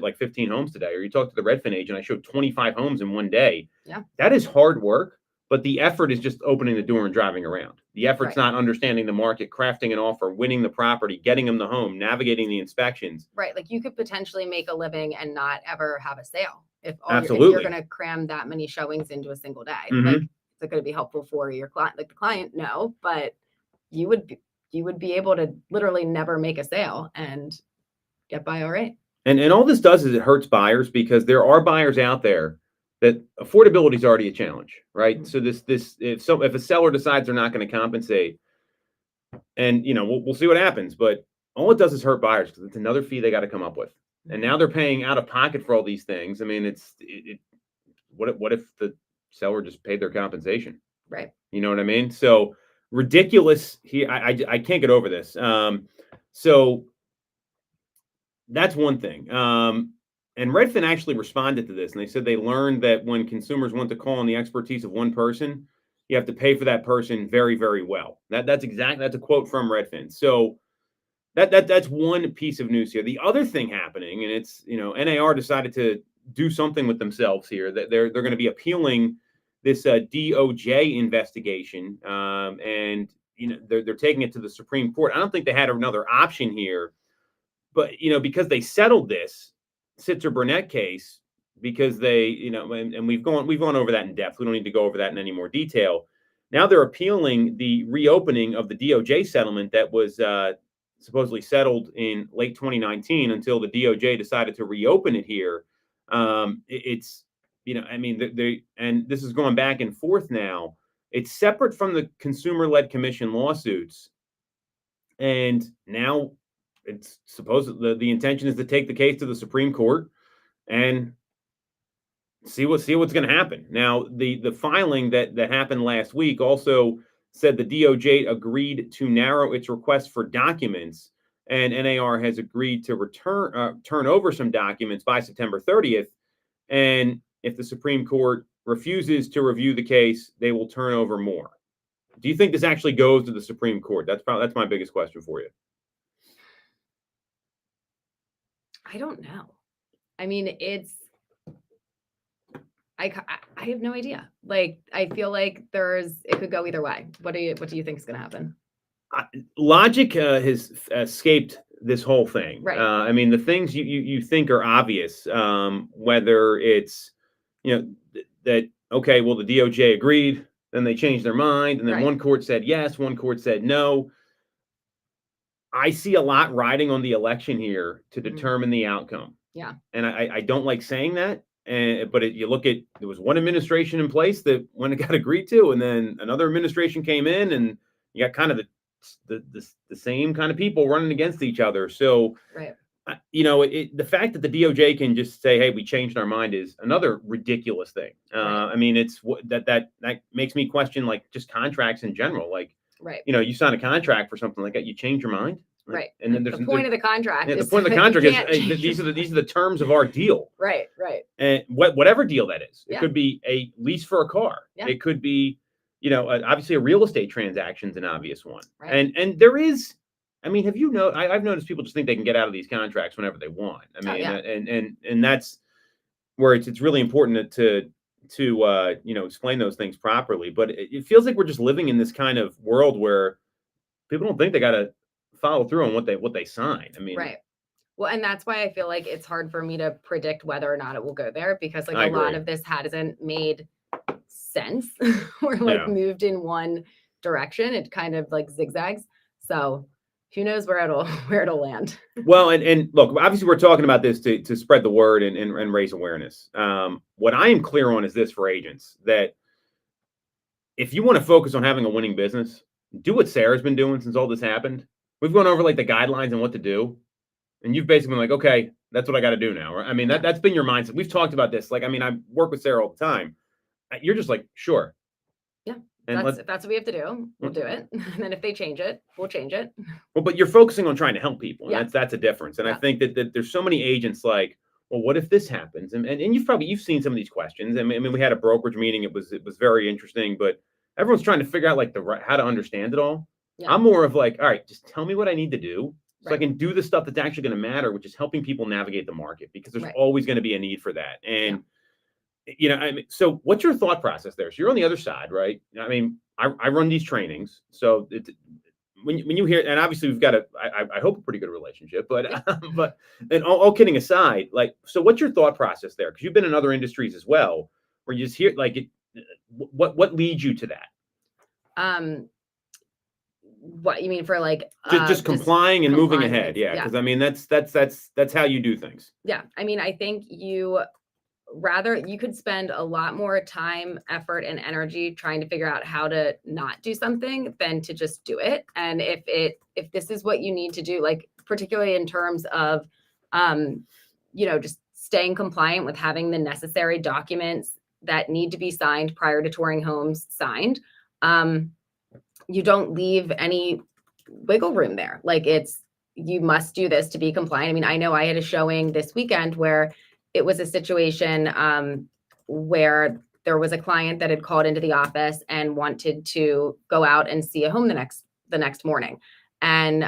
like 15 homes today. Or you talk to the Redfin agent, I showed 25 homes in one day. Yeah, that is hard work. But the effort is just opening the door and driving around. The effort's not understanding the market, crafting an offer, winning the property, getting them the home, navigating the inspections. Right. Like you could potentially make a living and not ever have a sale if if you're going to cram that many showings into a single day. Like, is it going to be helpful for your client? Like the client, no, but you would be able to literally never make a sale and get by all right. And all this does is it hurts buyers because there are buyers out there that affordability is already a challenge, right? So if a seller decides they're not going to compensate, and we'll see what happens, but all it does is hurt buyers because it's another fee they got to come up with, and now they're paying out of pocket for all these things. I mean, what if the seller just paid their compensation? Right. You know what I mean? So ridiculous. I can't get over this. So that's one thing. And Redfin actually responded to this, and they said they learned that when consumers want to call on the expertise of one person, you have to pay for that person very, very well. That's a quote from Redfin. So that's one piece of news here. The other thing happening, and it's NAR decided to do something with themselves here. That they're going to be appealing this DOJ investigation, and they're taking it to the Supreme Court. I don't think they had another option here, but because they settled this Sitzer-Burnett case, because they, and we've gone over that in depth. We don't need to go over that in any more detail. Now they're appealing the reopening of the DOJ settlement that was supposedly settled in late 2019 until the DOJ decided to reopen it here. And this is going back and forth now. It's separate from the consumer-led commission lawsuits, and now it's supposed the intention is to take the case to the Supreme Court and see what's going to happen. Now, the filing that happened last week also said the DOJ agreed to narrow its request for documents, and NAR has agreed to turn over some documents by September 30th. And if the Supreme Court refuses to review the case, they will turn over more. Do you think this actually goes to the Supreme Court? That's my biggest question for you. I don't know. I mean, I have no idea. Like, I feel like it could go either way. What do you think is going to happen? Logic has escaped this whole thing. Right. I mean, the things you think are obvious, whether it's, that, okay, well, the DOJ agreed, then they changed their mind, and then one court said yes, one court said no. I see a lot riding on the election here to determine the outcome. Yeah. And I don't like saying that. But you look at, there was one administration in place that when it got agreed to, and then another administration came in, and you got kind of the same kind of people running against each other. So, the fact that the DOJ can just say, hey, we changed our mind is another ridiculous thing. I mean, it's that makes me question, like, just contracts in general. Like, you sign a contract for something like that, you change your mind. Right. And then the point of the contract. The point of the contract is, hey, these are the terms of our deal. Right. And whatever deal that is, it Yeah. could be a lease for a car. Yeah. It could be, obviously a real estate transaction is an obvious one. Right. And there is, I mean, I've noticed people just think they can get out of these contracts whenever they want. I mean, and that's where it's really important to explain those things properly. But it feels like we're just living in this kind of world where people don't think they got to follow through on what they sign. I mean, Right. Well, and that's why I feel like it's hard for me to predict whether or not it will go there, because like I a lot agree. of this hasn't made sense or like Yeah. moved in one direction. It kind of like zigzags. So who knows where it'll land. Well, and look, obviously we're talking about this to spread the word and raise awareness. What I am clear on is this for agents, that if you want to focus on having a winning business, do what Sarah's been doing since all this happened. We've gone over like the guidelines and what to do. And you've basically been like, okay, that's what I got to do now. Right? I mean, that's been your mindset. We've talked about this. Like, I mean, I work with Sarah all the time. You're just like, sure. Yeah. And If that's what we have to do, we'll do it. And then if they change it, we'll change it. well, but you're focusing on trying to help people. And Yeah. that's a difference. And I Yeah. think that there's so many agents like, well, what if this happens? And you've seen some of these questions. I mean, we had a brokerage meeting. It was very interesting, but everyone's trying to figure out like how to understand it all. Yeah. I'm more of like, all right, just tell me what I need to do so I Right. can do the stuff that's actually going to matter, which is helping people navigate the market, because there's Right. always going to be a need for that. And, I mean, so what's your thought process there? So you're on the other side, right? I mean, I run these trainings. So when you hear, and obviously we've got I hope a pretty good relationship, but, but and all kidding aside, like, so what's your thought process there? Because you've been in other industries as well, where you just hear like what leads you to that? What you mean for like Just complying and moving complying ahead. with- Yeah. yeah. Cause I mean, that's how you do things. Yeah. I mean, I think you could spend a lot more time, effort, and energy trying to figure out how to not do something than to just do it. And if this is what you need to do, like particularly in terms of, just staying compliant with having the necessary documents that need to be signed prior to touring homes signed, you don't leave any wiggle room there. Like you must do this to be compliant. I mean, I know I had a showing this weekend where it was a situation where there was a client that had called into the office and wanted to go out and see a home the next morning. And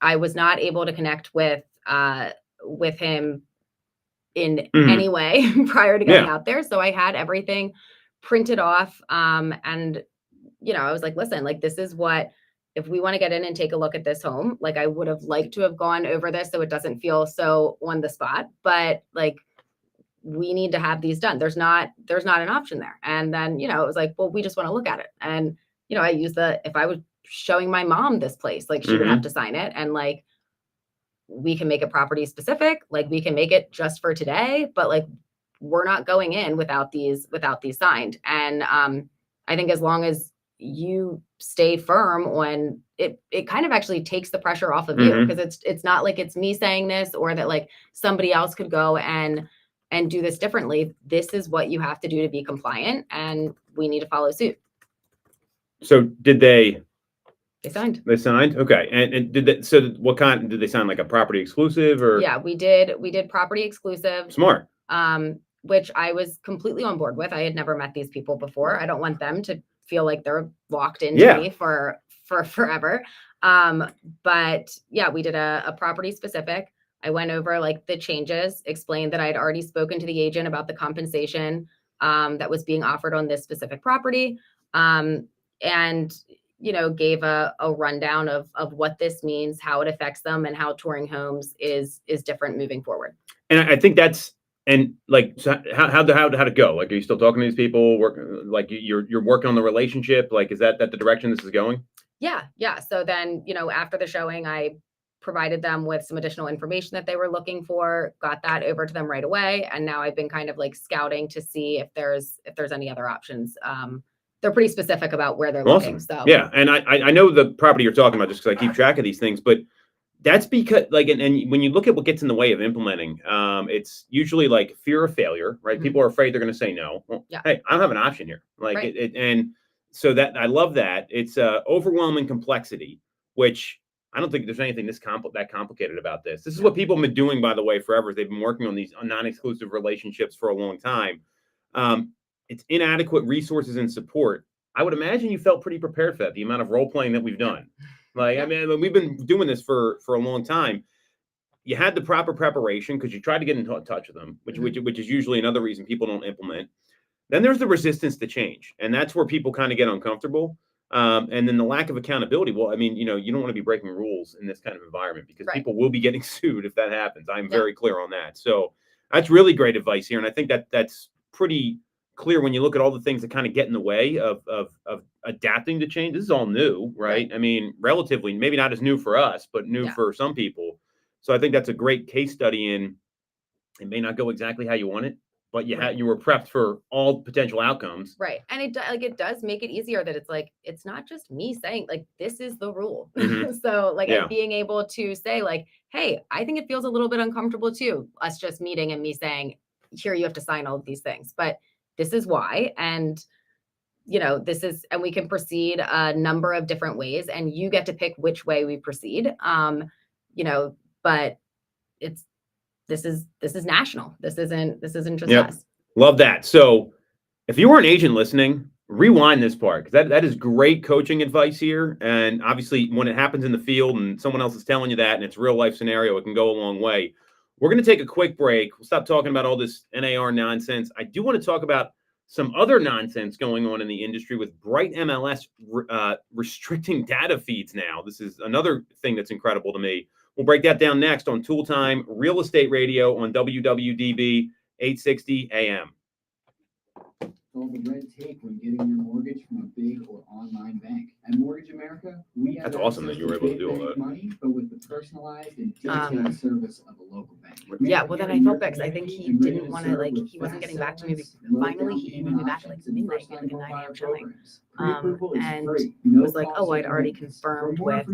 I was not able to connect with him in any way prior to getting out there. So I had everything printed off. And, I was like, listen, like, this is what, if we want to get in and take a look at this home, like I would have liked to have gone over this so it doesn't feel so on the spot, but like, we need to have these done. There's not an option there. And then, it was like, well, we just want to look at it. And, I use if I was showing my mom this place, like she would have to sign it. And like, we can make it property specific, like we can make it just for today, but like, we're not going in without these signed. And I think as long as you stay firm on it, it kind of actually takes the pressure off of you, because it's not like it's me saying this or that like somebody else could go and do this differently. This is what you have to do to be compliant, and we need to follow suit. So did they signed? They signed? Okay. And did they, so what kind, did they sign like a property exclusive or? Yeah, we did property exclusive. Smart. Which I was completely on board with. I had never met these people before. I don't want them to feel like they're locked into me for forever. But yeah, we did a property specific. I went over like the changes, explained that I'd already spoken to the agent about the compensation that was being offered on this specific property. And gave a rundown of what this means, how it affects them, and how touring homes is different moving forward. And I think that's, and like, so how'd it go? Like, are you still talking to these people? Like you're working on the relationship? Like, is that the direction this is going? Yeah. So then, after the showing, I provided them with some additional information that they were looking for, got that over to them right away. And now I've been kind of like scouting to see if there's any other options. They're pretty specific about where they're looking. So yeah. And I know the property you're talking about just because I keep track of these things, but that's because like, and when you look at what gets in the way of implementing, it's usually like fear of failure, right? Mm-hmm. People are afraid they're going to say no. Well, yeah. Hey, I don't have an option here. Like right. And so that I love that. It's overwhelming complexity, which I don't think there's anything that complicated about this. This is what people have been doing, by the way, forever. They've been working on these non-exclusive relationships for a long time. It's inadequate resources and support. I would imagine you felt pretty prepared for that, the amount of role playing that we've done. Like, I mean, we've been doing this for a long time. You had the proper preparation because you tried to get in touch with them, which is usually another reason people don't implement. then there's the resistance to change, and that's where people kind of get uncomfortable. And then the lack of accountability. Well, I mean, you don't want to be breaking rules in this kind of environment because Right. people will be getting sued if that happens. I'm Yeah. very clear on that. So that's really great advice here, and I think that's pretty clear when you look at all the things that kind of get in the way of adapting to change. This is all new, right? I mean, relatively, maybe not as new for us, but new for some people. So I think that's a great case study in it may not go exactly how you want it, but you were prepped for all potential outcomes. Right. And it does make it easier that it's like, it's not just me saying like, this is the rule. Mhm. So like Yeah. and being able to say like, hey, I think it feels a little bit uncomfortable too. Us just meeting and me saying, here, you have to sign all of these things, but this is why. And this is, and we can proceed a number of different ways and you get to pick which way we proceed. But this is national. This isn't just us. Love that. So if you were an agent listening, rewind this part because that is great coaching advice here. And obviously when it happens in the field and someone else is telling you that and it's a real life scenario, it can go a long way. We're going to take a quick break. We'll stop talking about all this NAR nonsense. I do want to talk about some other nonsense going on in the industry with Bright MLS restricting data feeds now. This is another thing that's incredible to me. We'll break that down next on Toole Time Real Estate Radio on WWDB 860 AM. All the red tape when getting your mortgage from a big or online bank. At Mortgage America, we have That's awesome that you were able to do all that. Money, but with the personalized and detailed service of a local bank. Yeah, well, then I felt bad because I think he didn't want to, like, he wasn't getting back to me. Finally, he emailed me back at like midnight, like a 9 a.m. showing. And was like, oh, I'd already confirmed with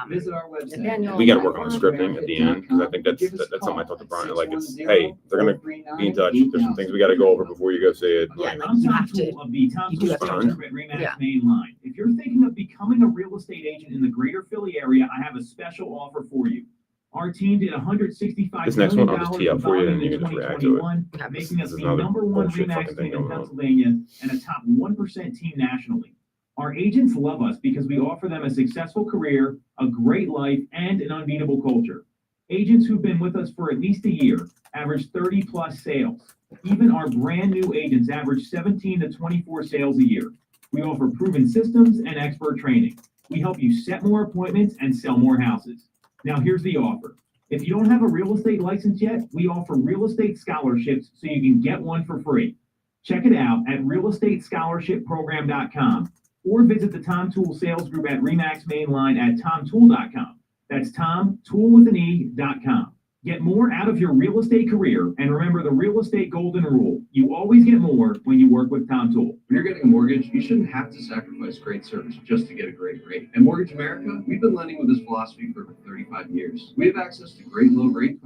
visit our website. Nathaniel. We got to work on the scripting at the end because I think that's something I talked to Brian. Like, it's hey, they're gonna be in touch. There's some things we got to go over before you go see it. Yeah, Like, like, I'm you Tom have to- Toole of the Tom you do Toole have to- Sales Group at RE/MAX Yeah. Main Line. If you're thinking of becoming a real estate agent in the greater Philly area, I have a special offer for you. Our team did $165 This next million one, I'll just tee up for you and you in can just react to it. 2021, Okay. making us This is the another #1 bullshit RE/MAX fucking thing team in going on. Pennsylvania and a top 1% team nationally. Our agents love us because we offer them a successful career, a great life, and an unbeatable culture. Agents who've been with us for at least a year average 30 plus sales. Even our brand new agents average 17 to 24 sales a year. We offer proven systems and expert training. We help you set more appointments and sell more houses. Now here's the offer. If you don't have a real estate license yet, we offer real estate scholarships so you can get one for free. Check it out at realestatescholarshipprogram.com or visit the Tom Toole Sales Group at RE/MAX Main Line at tomtoole.com. That's tomtoole.com. Get more out of your real estate career and remember the real estate golden rule. You always get more when you work with Tom Toole. When you're getting a mortgage, you shouldn't have to sacrifice great service just to get a great rate. At Mortgage America, we've been lending with this philosophy for over 35 years. We have access to great low rate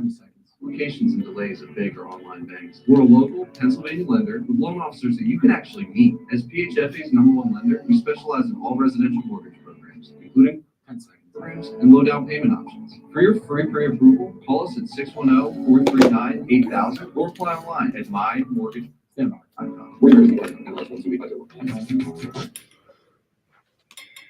applications and delays of big or online banks. We're a local Pennsylvania lender with loan officers that you can actually meet. As PHFA's #1 lender, we specialize in all residential mortgage programs, including 10-second programs and low down payment options. For your free pre-approval, call us at 610-439-8000 or apply online at mymortgage.com.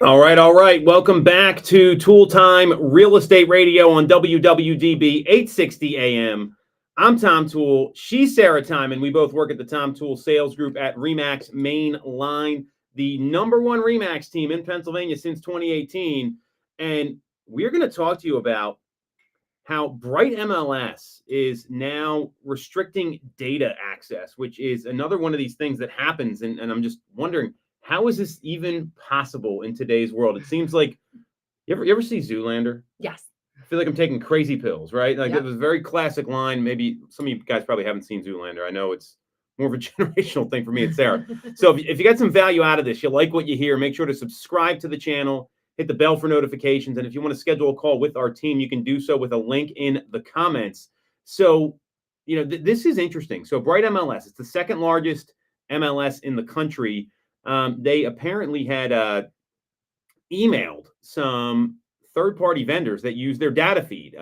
All right. Welcome back to Toole Time Real Estate Radio on WWDB 860 AM. I'm Tom Toole. She's Sarah Timon. We both work at the Tom Toole Sales Group at RE/MAX Main Line, the #1 RE/MAX team in Pennsylvania since 2018. And we're going to talk to you about how Bright MLS is now restricting data access, which is another one of these things that happens. And I'm just wondering, how is this even possible in today's world? It seems like you ever see Zoolander? Yes. I feel like I'm taking crazy pills, right? Like Yep. It was a very classic line. Maybe some of you guys probably haven't seen Zoolander. I know it's more of a generational thing for me and Sarah. So if you get some value out of this, you like what you hear, make sure to subscribe to the channel, hit the bell for notifications. And if you want to schedule a call with our team, you can do so with a link in the comments. So, this is interesting. So Bright MLS, it's the second largest MLS in the country. They apparently had emailed some third-party vendors that use their data feed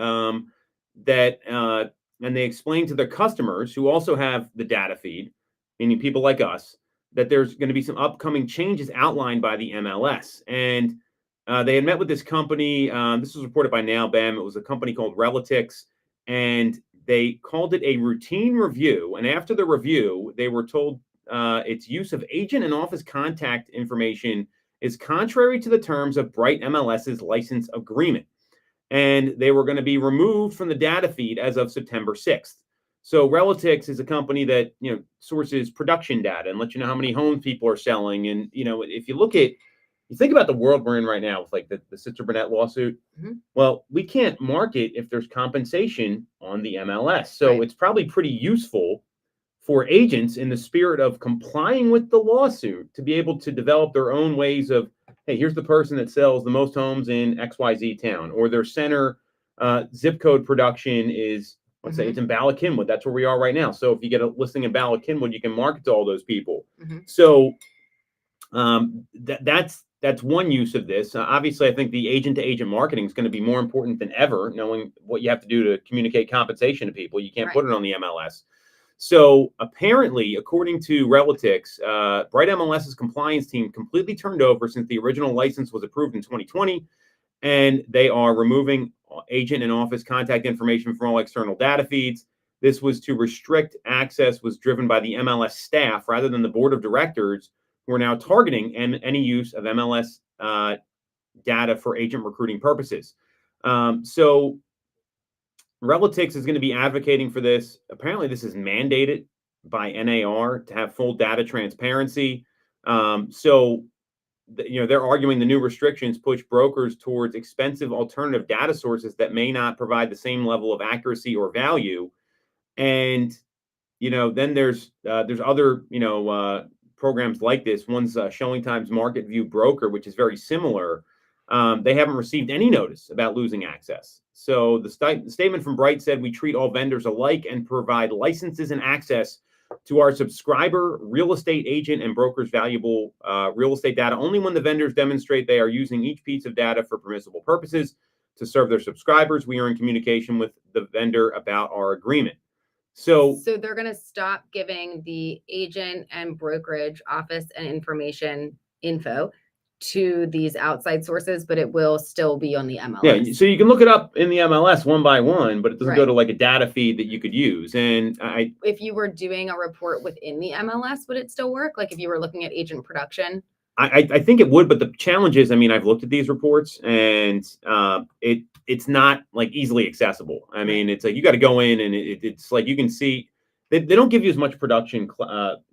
and they explained to their customers who also have the data feed, meaning people like us, that there's going to be some upcoming changes outlined by the MLS. And they had met with this company. This was reported by NowBAM. It was a company called Relatics, and they called it a routine review. And after the review, they were told its use of agent and office contact information is contrary to the terms of Bright MLS's license agreement, and they were going to be removed from the data feed as of September 6th. So Relatics is a company that sources production data and lets you know how many homes people are selling. And if you think about the world we're in right now with like the Sitzer Burnett lawsuit. Mm-hmm. Well, we can't market if there's compensation on the MLS. So Right. It's probably pretty useful for agents in the spirit of complying with the lawsuit to be able to develop their own ways of, hey, here's the person that sells the most homes in XYZ town, or their center zip code production is, let's say it's in Bala Cynwyd. That's where we are right now. So if you get a listing in Bala Cynwyd, you can market to all those people. Mm-hmm. So that's one use of this. Obviously, I think the agent-to-agent marketing is going to be more important than ever, knowing what you have to do to communicate compensation to people. You can't put it on the MLS. So apparently, according to Relatics, Bright MLS's compliance team completely turned over since the original license was approved in 2020, and they are removing agent and office contact information from all external data feeds. This was to restrict access, was driven by the MLS staff rather than the board of directors, who are now targeting any use of MLS data for agent recruiting purposes. So Relatics is going to be advocating for this. Apparently, this is mandated by NAR to have full data transparency. They're arguing the new restrictions push brokers towards expensive alternative data sources that may not provide the same level of accuracy or value. And then there's other programs like this. One's Showing Time's Market View Broker, which is very similar. They haven't received any notice about losing access. So the statement from Bright said, we treat all vendors alike and provide licenses and access to our subscriber, real estate agent, and brokers' valuable real estate data only when the vendors demonstrate they are using each piece of data for permissible purposes to serve their subscribers. We are in communication with the vendor about our agreement. So they're going to stop giving the agent and brokerage office and information info to these outside sources, but it will still be on the MLS. Yeah, so you can look it up in the MLS one by one, but it doesn't go Right. to like a data feed that you could use. And if you were doing a report within the MLS, would it still work? Like if you were looking at agent production? I think it would, but the challenge is, I've looked at these reports and it's not like easily accessible. It's like you got to go in and it's like you can see they don't give you as much production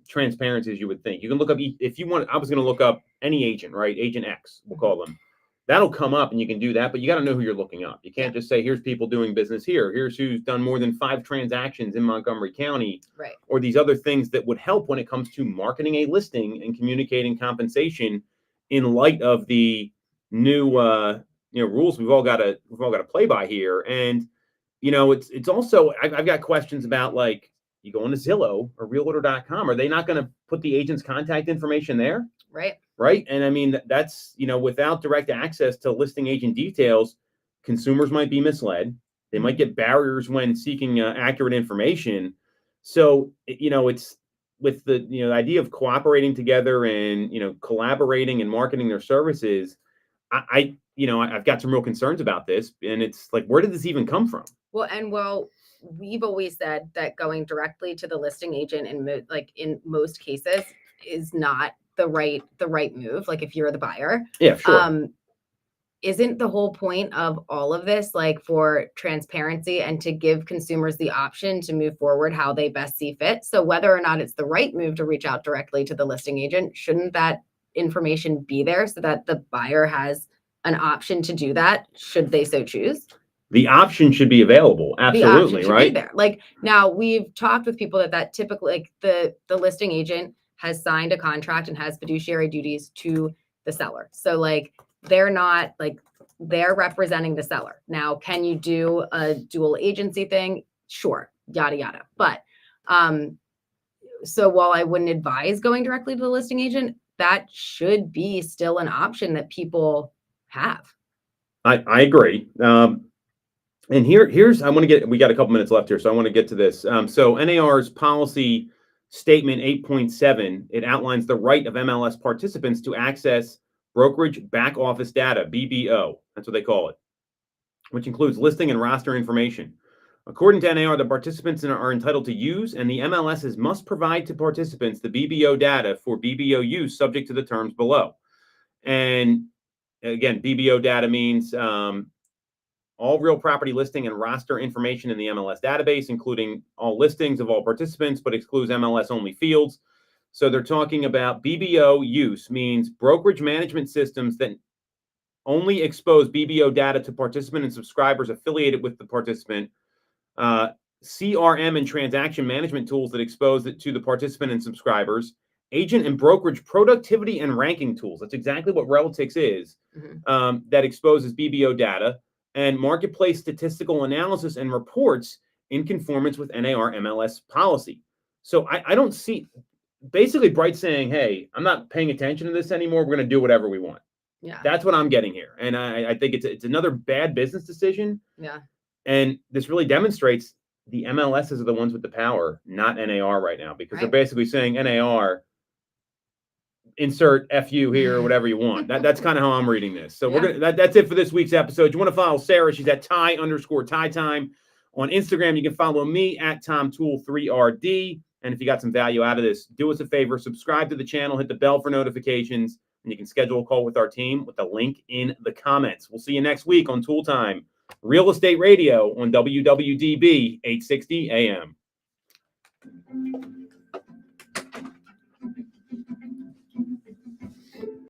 transparency as you would think. You can look up if you want. I was going to look up any agent, right? Agent X, we'll call them. That'll come up and you can do that, but you got to know who you're looking up. You can't just say, here's people doing business here. Here's who's done more than 5 transactions in Montgomery County, right? Or these other things that would help when it comes to marketing a listing and communicating compensation in light of the new, rules we've all got to play by here. And, it's also, I've got questions about like, you go into Zillow or realtor.com, are they not going to put the agent's contact information there? Right. And that's, without direct access to listing agent details, consumers might be misled. They might get barriers when seeking accurate information. So, it's with the idea of cooperating together and, collaborating and marketing their services. I've got some real concerns about this. And it's like, where did this even come from? Well, we've always said that going directly to the listing agent in most cases is not the right move. Like if you're the buyer, yeah, sure. Isn't the whole point of all of this like for transparency and to give consumers the option to move forward how they best see fit? So whether or not it's the right move to reach out directly to the listing agent, shouldn't that information be there so that the buyer has an option to do that should they so choose? The option should be available. Absolutely, the option should right? Be there. Like now we've talked with people that typically like the listing agent has signed a contract and has fiduciary duties to the seller. So like they're not like they're representing the seller. Now, can you do a dual agency thing? Sure, yada yada. But so while I wouldn't advise going directly to the listing agent, that should be still an option that people have. I agree. And here's we got a couple minutes left here, so I want to get to this. So NAR's policy statement 8.7, it outlines the right of MLS participants to access brokerage back office data, BBO. That's what they call it, which includes listing and roster information. According to NAR, the participants are entitled to use, and the MLSs must provide to participants the BBO data for BBO use subject to the terms below. And again, BBO data means all real property listing and roster information in the MLS database, including all listings of all participants, but excludes MLS only fields. So they're talking about BBO use means brokerage management systems that only expose BBO data to participant and subscribers affiliated with the participant. CRM and transaction management tools that expose it to the participant and subscribers. Agent and brokerage productivity and ranking tools. That's exactly what Relatics is. That exposes BBO data. And marketplace statistical analysis and reports in conformance with NAR MLS policy. So I don't see, basically Bright saying, hey, I'm not paying attention to this anymore. We're going to do whatever we want. Yeah. That's what I'm getting here. And I think it's another bad business decision. Yeah. And this really demonstrates the MLSs are the ones with the power, not NAR right now, because they're basically saying NAR, insert FU here or whatever you want. That's kind of how I'm reading this. So we're gonna that's it for this week's episode. You want to follow Sarah? She's at Ty_Ty Time on Instagram. You can follow me at TomToole3RD. And if you got some value out of this, do us a favor, subscribe to the channel, hit the bell for notifications, and you can schedule a call with our team with the link in the comments. We'll see you next week on Toole Time, Real Estate Radio on WWDB 860 AM.